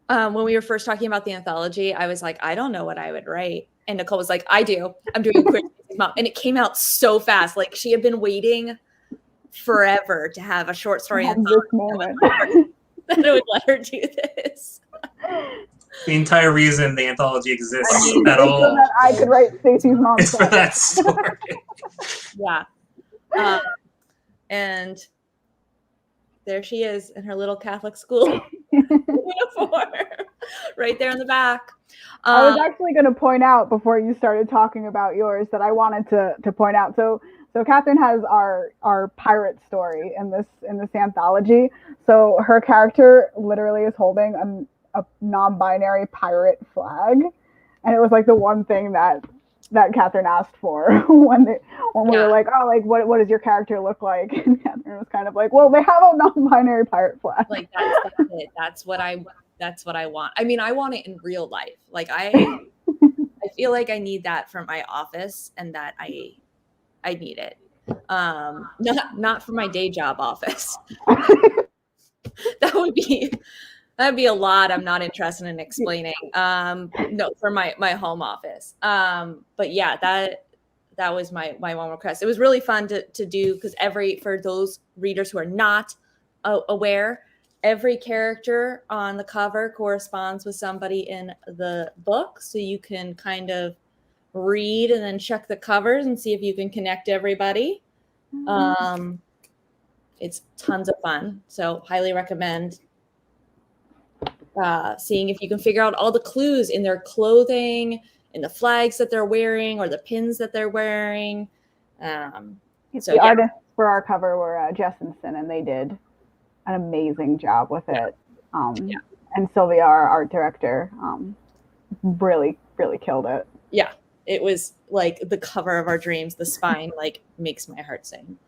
When we were first talking about the anthology, I was like, I don't know what I would write. And Nicole was like, I do. I'm doing a queer Stacy's Mom. And it came out so fast. Like, she had been waiting forever to have a short story anthology that it would let her do this. The entire reason the anthology exists at so all. that I could write Stacy's Mom. It's for that story. Yeah. And there she is in her little Catholic school uniform, right there in the back. I was actually going to point out before you started talking about yours that I wanted to point out. So Katherine has our pirate story in this anthology. So her character literally is holding a non-binary pirate flag, and it was like the one thing that Katherine asked for when we were like, oh, like what does your character look like? And Katherine was kind of like, well, they have a non-binary pirate flag. Like that's it. That's what I want. I mean, I want it in real life. Like I feel like I need that for my office, and that I need it. Not for my day job office. That'd be a lot I'm not interested in explaining. No, for my home office. But yeah, that was my one request. It was really fun to do, because for those readers who are not aware, every character on the cover corresponds with somebody in the book. So you can kind of read and then check the covers and see if you can connect everybody. It's tons of fun. So highly recommend seeing if you can figure out all the clues in their clothing, in the flags that they're wearing, or the pins that they're wearing. The artists for our cover were Jessenson, and they did an amazing job with it. And Sylvia, our art director, really, really killed it. Yeah, it was like the cover of our dreams. The spine like makes my heart sing.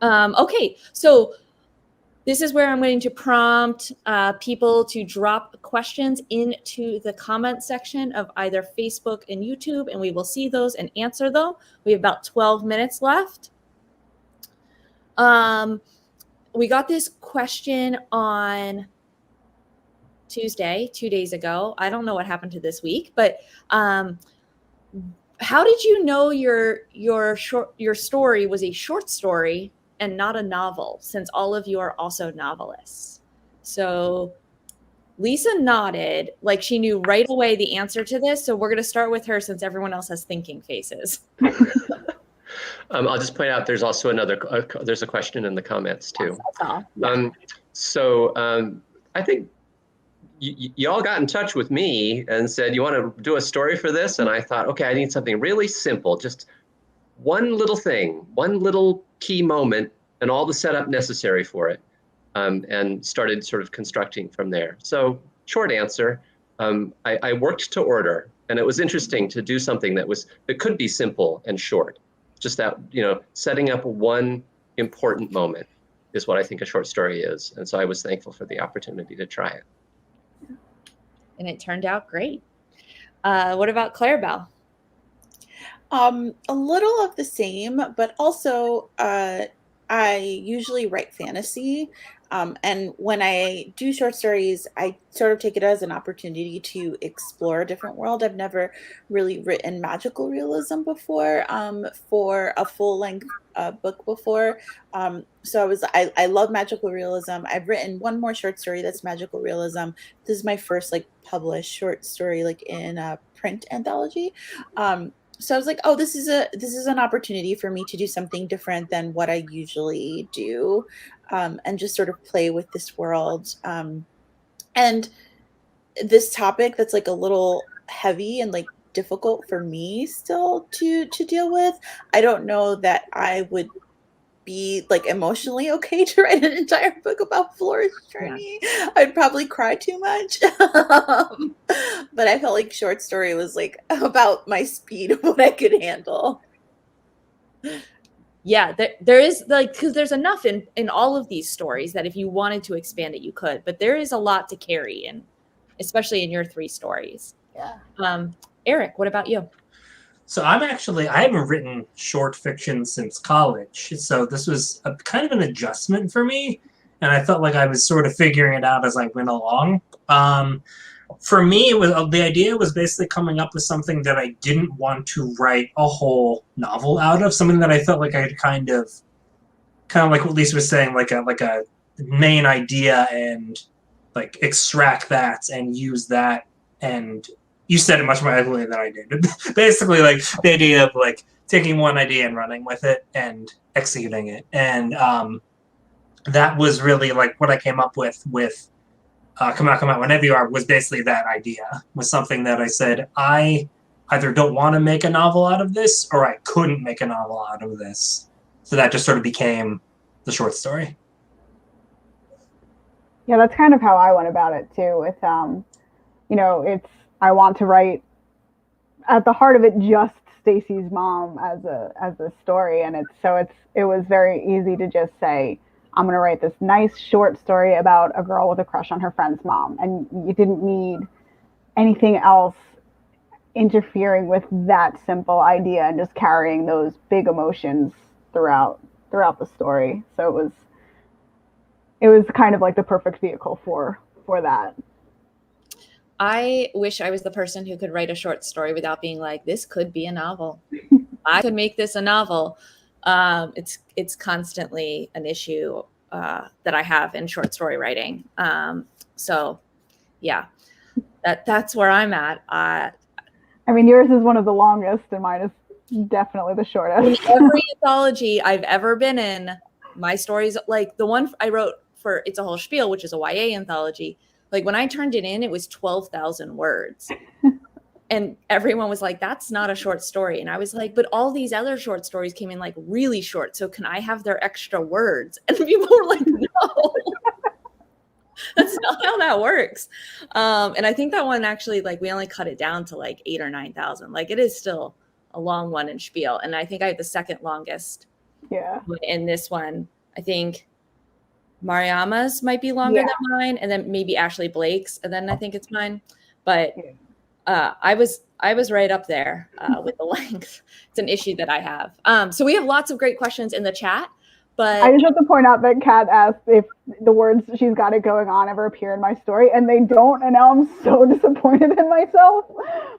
Okay, so this is where I'm going to prompt people to drop questions into the comment section of either Facebook and YouTube, and we will see those and answer them. We have about 12 minutes left. We got this question on Tuesday, 2 days ago. I don't know what happened to this week, but how did you know your story was a short story and not a novel, since all of you are also novelists? So Lisa nodded like she knew right away the answer to this. So we're going to start with her, since everyone else has thinking faces. I'll just point out there's also there's a question in the comments too. I think you all got in touch with me and said, you want to do a story for this? And I thought, okay, I need something really simple, just one little thing, one little key moment, and all the setup necessary for it, and started sort of constructing from there. So short answer, I worked to order, and it was interesting to do something that could be simple and short. Just that, setting up one important moment is what I think a short story is. And so I was thankful for the opportunity to try it. And it turned out great. What about Clarabelle? A little of the same, but also I usually write fantasy. And when I do short stories, I sort of take it as an opportunity to explore a different world. I've never really written magical realism before, for a full length book before. So I love magical realism. I've written one more short story that's magical realism. This is my first like published short story like in a print anthology. So I was like, oh, this is an opportunity for me to do something different than what I usually do, and just sort of play with this world, and this topic that's like a little heavy and like difficult for me still to deal with. I don't know that I would be like emotionally okay to write an entire book about Flora's journey. Yeah. I'd probably cry too much. But I felt like short story was like about my speed of what I could handle. Yeah, there is like, because there's enough in all of these stories that if you wanted to expand it, you could, but there is a lot to carry, and especially in your 3 stories. Yeah. Eric, what about you? So I haven't written short fiction since college. So this was a kind of an adjustment for me. And I felt like I was sort of figuring it out as I went along. For me, the idea was basically coming up with something that I didn't want to write a whole novel out of, something that I felt like I had kind of like what Lisa was saying, like a main idea, and like extract that and use that. And you said it much more eloquently than I did. Basically, like the idea of like taking one idea and running with it and executing it, and that was really like what I came up with Come Out Whenever You Are, was basically that idea, was something that I said, I either don't want to make a novel out of this, or I couldn't make a novel out of this. So that just sort of became the short story. Yeah, that's kind of how I went about it too. With I want to write, at the heart of it, just Stacy's mom as a story, and it was very easy to just say, I'm going to write this nice short story about a girl with a crush on her friend's mom, and you didn't need anything else interfering with that simple idea and just carrying those big emotions throughout the story. So it was kind of like the perfect vehicle for that. I wish I was the person who could write a short story without being like, this could be a novel. I could make this a novel. It's constantly an issue that I have in short story writing. So yeah, that's where I'm at. I mean, yours is one of the longest, and mine is definitely the shortest. Every anthology I've ever been in, my stories, like the one I wrote for It's a Whole Spiel, which is a YA anthology, like when I turned it in, it was 12,000 words. And everyone was like, that's not a short story. And I was like, but all these other short stories came in like really short. So can I have their extra words? And people were like, no, that's not how that works. And I think that one actually, like, we only cut it down to like 8,000 or 9,000. Like, it is still a long one in Spiel. And I think I have the second longest. Yeah. In this one, I think Mariama's might be longer than mine, and then maybe Ashley Blake's, and then I think it's mine. But I was right up there with the length. It's an issue that I have. So we have lots of great questions in the chat. But I just have to point out that Kat asked if the words "she's got it going on" ever appear in my story, and they don't. And now I'm so disappointed in myself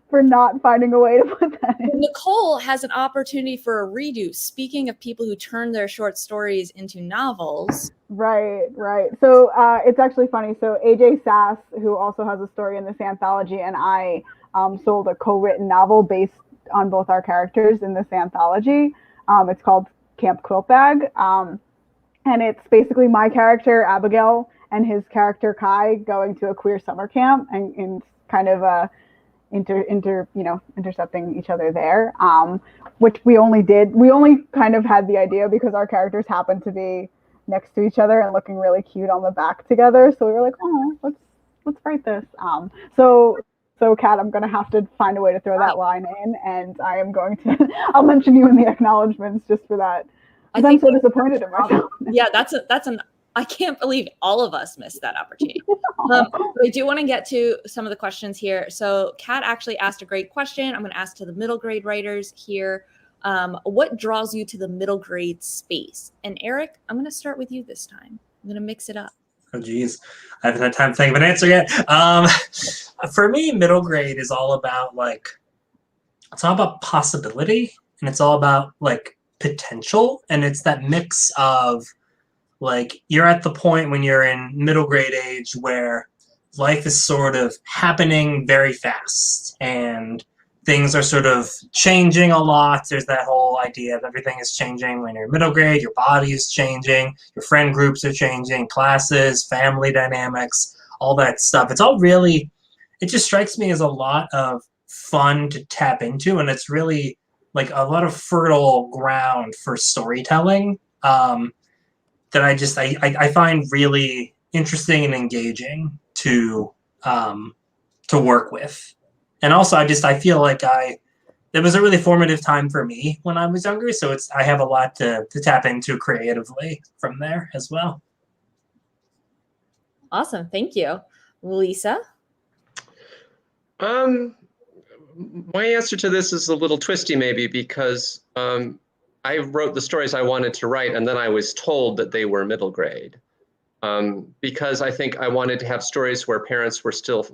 for not finding a way to put that in. Nicole has an opportunity for a redo. Speaking of people who turn their short stories into novels. Right. So it's actually funny. So AJ Sass, who also has a story in this anthology, and I sold a co-written novel based on both our characters in this anthology. It's called Camp Quilt Bag, and it's basically my character Abigail and his character Kai going to a queer summer camp and kind of intercepting each other there, which we only kind of had the idea because our characters happened to be next to each other and looking really cute on the back together, so we were like, oh, let's write this. So Kat, I'm going to have to find a way to throw that line in, and I am going to, I'll mention you in the acknowledgements just for that. I'm so disappointed in myself. Yeah, I can't believe all of us missed that opportunity. I do want to get to some of the questions here. So Kat actually asked a great question. I'm going to ask to the middle grade writers here. What draws you to the middle grade space? And Eric, I'm going to start with you this time. I'm gonna mix it up. Oh, geez. I haven't had time to think of an answer yet. For me, middle grade is all about it's all about possibility, and it's all about potential, and it's that mix of you're at the point when you're in middle grade age where life is sort of happening very fast and things are sort of changing a lot. There's that whole idea of everything is changing when you're in middle grade. Your body is changing, your friend groups are changing, classes, family dynamics, all that stuff. It's all really, it just strikes me as a lot of fun to tap into, and it's really a lot of fertile ground for storytelling that I find really interesting and engaging to work with. And also I feel like it was a really formative time for me when I was younger, so I have a lot to tap into creatively from there as well. Awesome, thank you. Lisa? My answer to this is a little twisty maybe because I wrote the stories I wanted to write and then I was told that they were middle grade. Because I think I wanted to have stories where parents were still,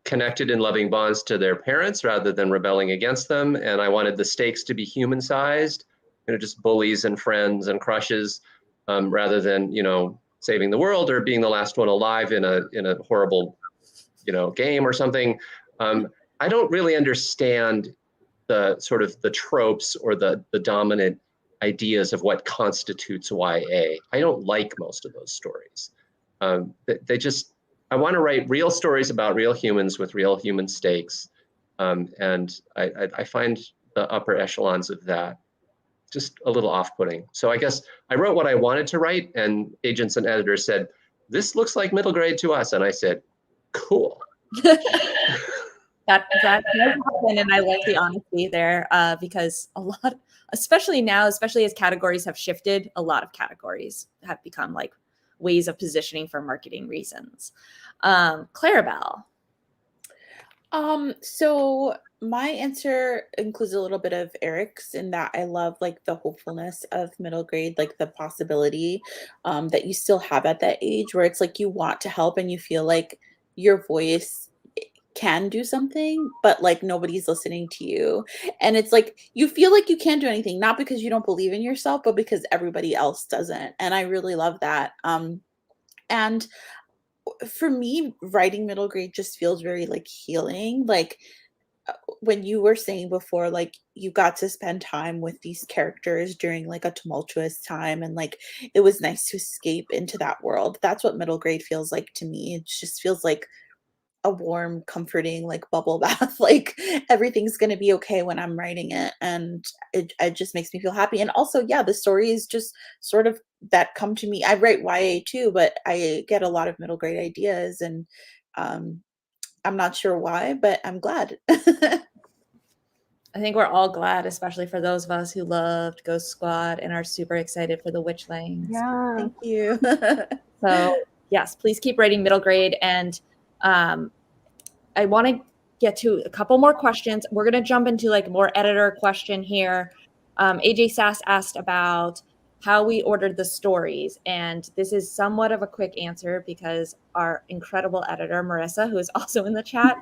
connected in loving bonds to their parents rather than rebelling against them. And I wanted the stakes to be human-sized, just bullies and friends and crushes, rather than, saving the world or being the last one alive in a horrible, game or something. I don't really understand the sort of the tropes or the dominant ideas of what constitutes YA. I don't like most of those stories. I want to write real stories about real humans with real human stakes. And I find the upper echelons of that just a little off-putting. So I guess I wrote what I wanted to write and agents and editors said, this looks like middle grade to us. And I said, cool. That does happen, and I like the honesty there because a lot, especially now, especially as categories have shifted, a lot of categories have become ways of positioning for marketing reasons. Clarabelle. So my answer includes a little bit of Eric's in that I love the hopefulness of middle grade, the possibility that you still have at that age where it's you want to help and you feel like your voice can do something, but nobody's listening to you. And it's you feel like you can't do anything, not because you don't believe in yourself, but because everybody else doesn't. And I really love that. And for me, writing middle grade just feels very healing. When you were saying before, you got to spend time with these characters during a tumultuous time and it was nice to escape into that world. That's what middle grade feels like to me. It just feels like a warm, comforting bubble bath. Everything's going to be okay when I'm writing it, and it just makes me feel happy. And also, yeah, the stories just sort of that come to me. I write YA too, but I get a lot of middle grade ideas, and I'm not sure why, but I'm glad. I think we're all glad, especially for those of us who loved Ghost Squad and are super excited for the Witchlings. Yeah. Thank you. So yes, please keep writing middle grade. And I want to get to a couple more questions. We're going to jump into more editor question here. AJ Sass asked about how we ordered the stories. And this is somewhat of a quick answer because our incredible editor, Marissa, who is also in the chat,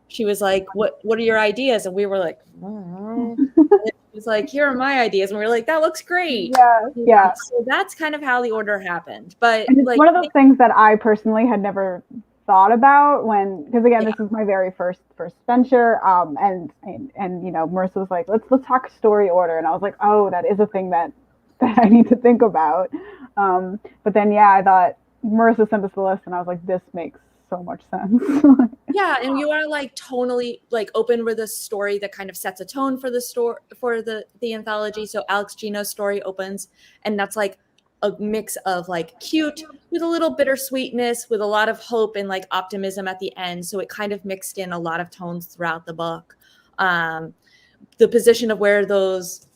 she was like, what are your ideas? And we were like, oh. It was like, here are my ideas. And we were like, that looks great. Yeah. So that's kind of how the order happened. But and it's one of those things that I personally had never thought about because again, this is my very first venture. And Marissa was like, let's talk story order. And I was like, oh, that is a thing that I need to think about. But then, I thought Marissa sent us the list and I was like, this makes so much sense. Yeah, and you are tonally open with a story that kind of sets a tone for the story for the anthology. So Alex Gino's story opens, and that's a mix of cute with a little bittersweetness, with a lot of hope and optimism at the end. So it kind of mixed in a lot of tones throughout the book. The position of where those,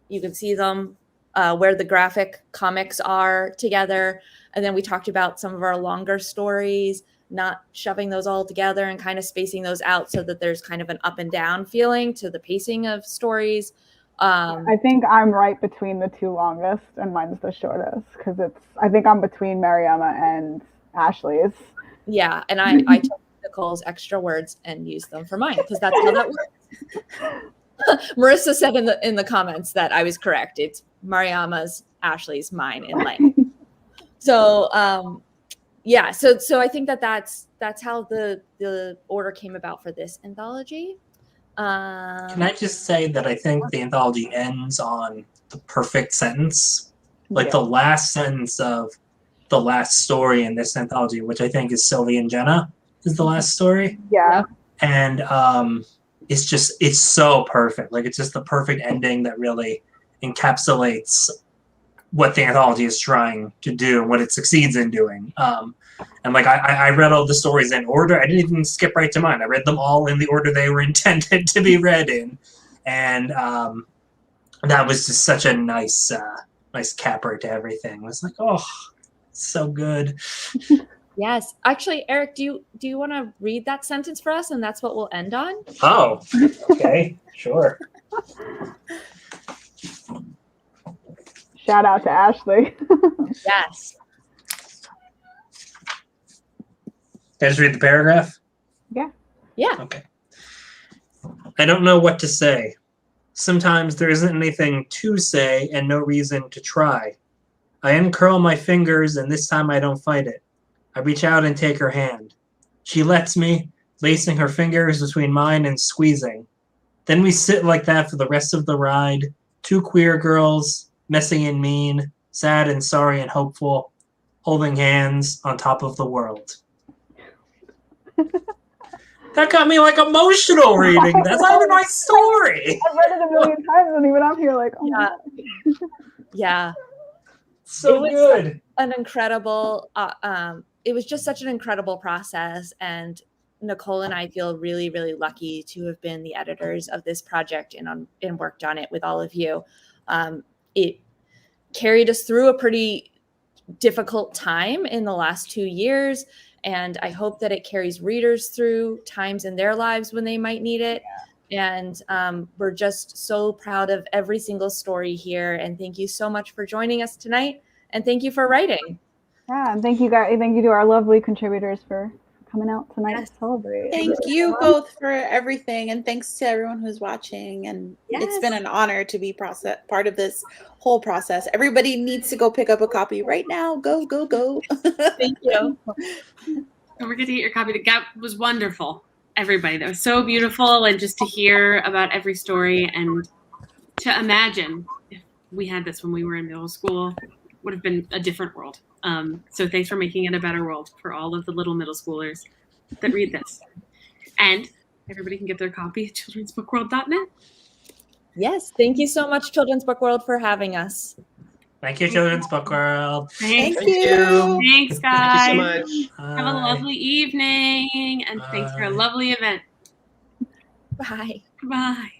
you can see them, where the graphic comics are together. And then we talked about some of our longer stories, not shoving those all together and kind of spacing those out so that there's kind of an up and down feeling to the pacing of stories. I think I'm right between the two longest, and mine's the shortest because I think I'm between Mariama and Ashley's. Yeah, and I took Nicole's extra words and used them for mine because that's how that works. Marissa said in the comments that I was correct. It's Mariama's, Ashley's, mine in length. So yeah, so I think that's how the order came about for this anthology. Can I just say that I think the anthology ends on the perfect sentence, like the last sentence of the last story in this anthology, which I think is Sylvie and Jenna is the last story. Yeah. And it's so perfect. Like, it's just the perfect ending that really encapsulates what the anthology is trying to do and what it succeeds in doing. And like, I read all the stories in order. I didn't even skip right to mine. I read them all in the order they were intended to be read in. And that was just such a nice capper to everything. It was like, oh, so good. Yes. Actually, Eric, do you want to read that sentence for us? And that's what we'll end on? Oh, okay. Sure. Shout out to Ashley. Yes. Can I just read the paragraph? Yeah. Yeah. Okay. I don't know what to say. Sometimes there isn't anything to say and no reason to try. I uncurl my fingers and this time I don't fight it. I reach out and take her hand. She lets me, lacing her fingers between mine and squeezing. Then we sit like that for the rest of the ride. Two queer girls, messy and mean, sad and sorry and hopeful, holding hands on top of the world. That got me like emotional reading. That's not even my story. I've read it a million times, and even I'm here like, oh my God. Yeah. So good. An incredible. It was just such an incredible process, and Nicole and I feel really, really lucky to have been the editors of this project and worked on it with all of you. It carried us through a pretty difficult time in the last 2 years. And I hope that it carries readers through times in their lives when they might need it. Yeah. And we're just so proud of every single story here. And thank you so much for joining us tonight. And thank you for writing. Yeah, and thank you guys. Thank you to our lovely contributors for coming out tonight Yes. to celebrate. Thank you both for everything, and thanks to everyone who's watching. And it's been an honor to be part of this whole process. Everybody needs to go pick up a copy right now. Go, go, go. Thank you. Don't forget to get your copy. That was wonderful, everybody. That was so beautiful, and just to hear about every story and to imagine if we had this when we were in middle school, would have been a different world. So thanks for making it a better world for all of the little middle schoolers that read this. And everybody can get their copy at childrensbookworld.net. Yes. Thank you so much, Children's Book World, for having us. Thank you, Children's Book World. Thanks. Thank you. Thanks, guys. Thank you so much. Have a lovely evening, and thanks for a lovely event. Bye. Bye.